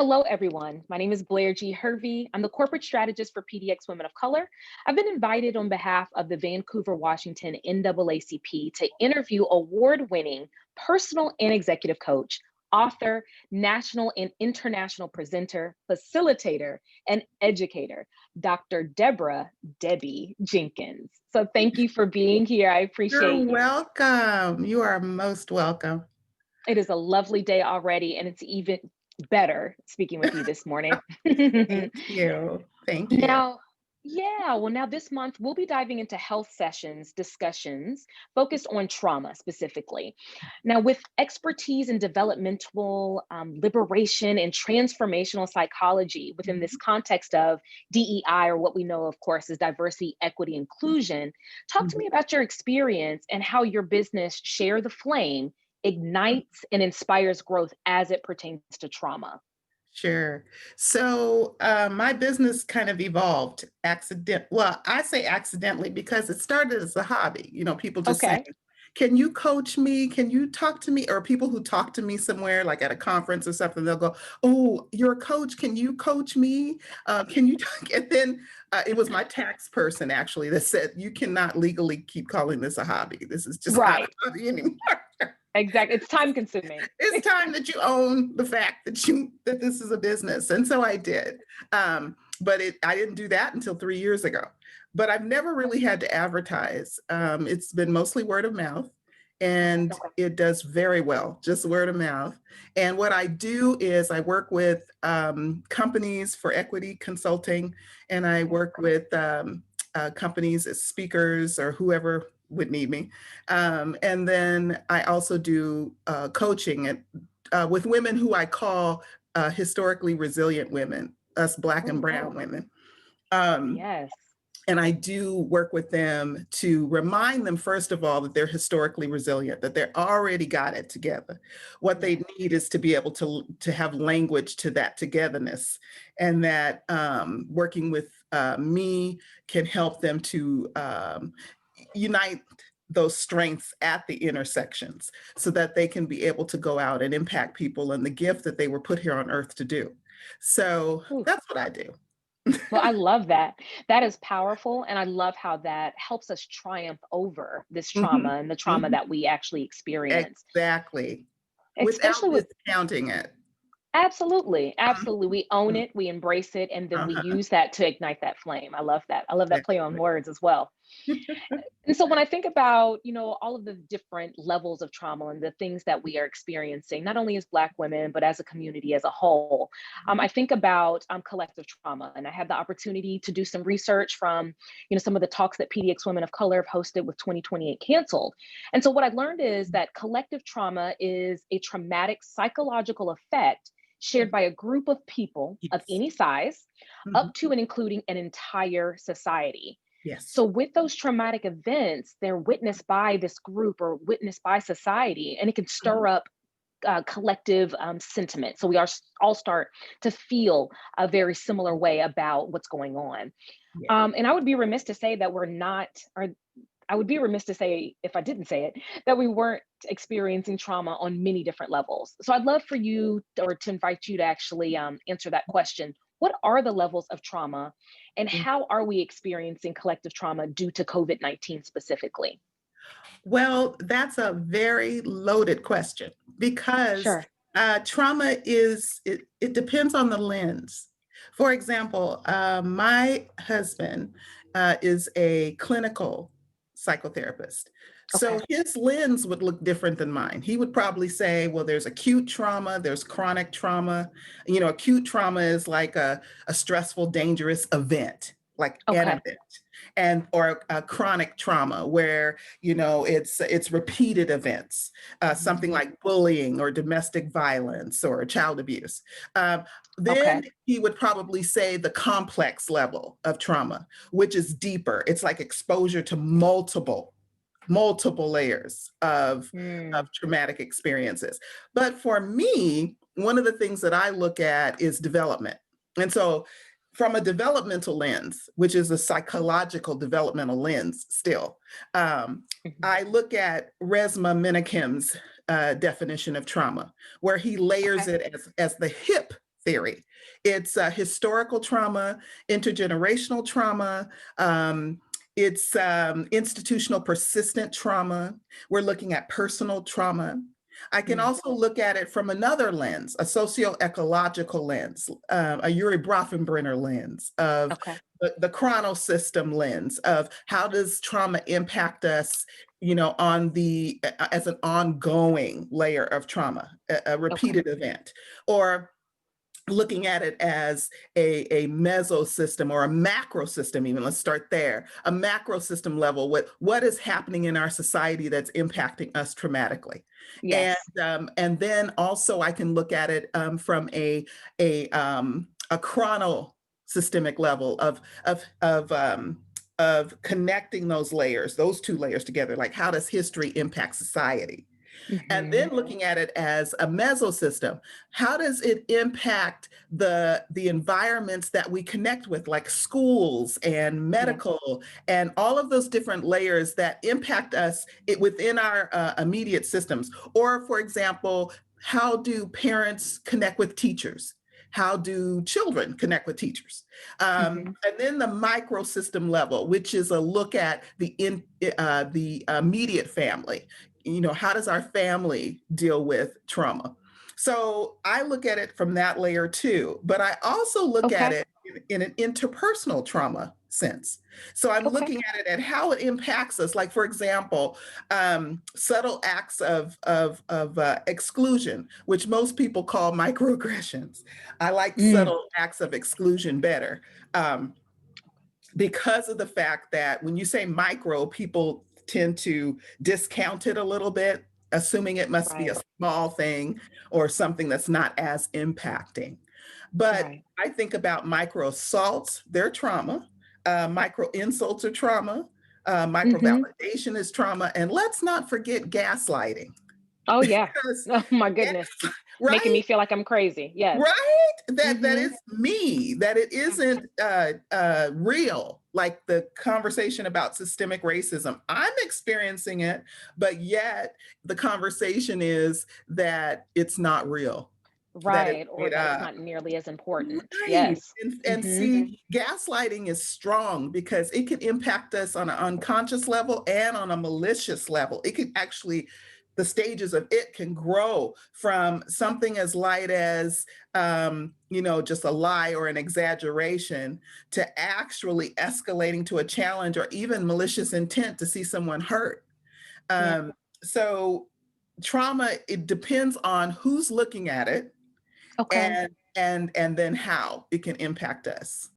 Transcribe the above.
Hello, everyone. My name is Blaire G. Hervey. I'm the corporate strategist for PDX Women of Color. I've been invited on behalf of the Vancouver, Washington NAACP to interview award-winning personal and executive coach, author, national and international presenter, facilitator, and educator, Dr. Debra Debi Jenkins. So thank you for being here. I You're appreciate you. welcome. You are most welcome. It is a lovely day already, and it's even better speaking with you this morning. Thank you. Thank you. Now, now this month we'll be diving into health sessions, discussions focused on trauma specifically. Now, with expertise in developmental liberation and transformational psychology within this context of DEI, or what we know, of course, as diversity, equity, inclusion, talk to me about your experience and how your business Share the Flame ignites and inspires growth as it pertains to trauma. Sure. So my business kind of evolved Well, I say accidentally because it started as a hobby. People just saying, Okay. can you coach me? Can you talk to me? Or people who talk to me somewhere, like at a conference or something, they'll go, oh, you're a coach. Can you coach me? Can you talk? And then it was my tax person actually that said, you cannot legally keep calling this a hobby. This is just not a Right. hobby anymore. Exactly. It's time consuming. It's time that you own the fact that this is a business. And so I did. But I didn't do that until 3 years ago. But I've never really had to advertise. It's been mostly word of mouth, and Okay. it does very well, just word of mouth. And what I do is I work with companies for equity consulting, and I work with companies as speakers or whoever would need me. And then I also do coaching with women who I call historically resilient women, us Black and Oh, Brown women. Um, yes. and I do work with them to remind them, first of all, that they're historically resilient, that they're already got it together. What Yes. they need is to be able to have language to that togetherness, and that working with me can help them to unite those strengths at the intersections so that they can be able to go out and impact people and the gift that they were put here on earth to do. So Ooh. that's what I do. Well, I love that. That is powerful. And I love how that helps us triumph over this Mhm, trauma and the trauma mhm. that we actually experience, Exactly. especially Without with. discounting it. Absolutely, absolutely. Mhm, We own mhm. it, we embrace it, and then we Uh-huh. use that to ignite that flame. I love that. I love that play on Exactly. words as well. And so when I think about, all of the different levels of trauma and the things that we are experiencing, not only as Black women, but as a community as a whole, I think about collective trauma. And I had the opportunity to do some research from, some of the talks that PDX Women of Color have hosted with 2028 canceled. And so what I learned is that collective trauma is a traumatic psychological effect shared by a group of people of Yes. any size, Mhm. up to and including an entire society. Yes. So, with those traumatic events, they're witnessed by this group or witnessed by society, and it can Mhm. stir up collective sentiment. So, all start to feel a very similar way about what's going on. Yeah. And I would be remiss to say that we're not, or I would be remiss to say, if I didn't say it, that we weren't experiencing trauma on many different levels. So I'd love for you or to invite you to actually answer that question. What are the levels of trauma, and how are we experiencing collective trauma due to COVID-19 specifically? Well, that's a very loaded question because Sure. trauma it depends on the lens. For example, my husband is a clinical psychotherapist. So Okay. his lens would look different than mine. He would probably say, well, there's acute trauma, there's chronic trauma. Acute trauma is like a stressful, dangerous event, like an Okay. event, and or a chronic trauma where it's repeated events, something Mhm. like bullying or domestic violence or child abuse. Then Okay. he would probably say the complex level of trauma, which is deeper. It's like exposure to multiple layers of Mm. traumatic experiences. But for me, one of the things that I look at is development. And so from a developmental lens, which is a psychological developmental lens still, Mhm. I look at Resmaa Menakem's definition of trauma, where he layers Okay. it as the hip theory. It's historical trauma, intergenerational trauma, it's institutional persistent trauma. We're looking at personal trauma. I can also look at it from another lens, a socio-ecological lens, a Uri Brofenbrenner lens of Okay. the chronosystem lens of how does trauma impact us, you know, on the as an ongoing layer of trauma, a repeated event, or looking at it as a meso system or a macro system, even. Let's start there. A macro system level with what is happening in our society that's impacting us traumatically. Yes. And then also I can look at it from a chrono-systemic level of connecting those layers, those two layers together. Like, how does history impact society? And then looking at it as a mesosystem, how does it impact the environments that we connect with, like schools and medical and all of those different layers that impact us within our immediate systems? Or, for example, how do parents connect with teachers? How do children connect with teachers? And then the microsystem level, which is a look at the immediate family. You know, how does our family deal with trauma? So I look at it from that layer too, but I also look at it in an interpersonal trauma sense. So I'm looking at it at how it impacts us. Like, for example, subtle acts of exclusion, which most people call microaggressions. I like subtle acts of exclusion better, because of the fact that when you say micro, people tend to discount it a little bit, assuming it must be a small thing or something that's not as impacting. But I think about micro assaults, they're trauma, micro insults are trauma, micro validation is trauma, and let's not forget gaslighting. Oh yeah. Oh my Yeah, goodness. Making right? me feel like I'm crazy. Yes. Right? That is me, that it isn't real, like the conversation about systemic racism. I'm experiencing it, but yet the conversation is that it's not real, that it's Right. Or made that it's up. not nearly as important. Right. Yes. And see, gaslighting is strong because it can impact us on an unconscious level and on a malicious level. It can actually, the stages of it can grow from something as light as, you know, just a lie or an exaggeration to actually escalating to a challenge or even malicious intent to see someone hurt. So trauma, it depends on who's looking at it Okay. and then how it can impact us.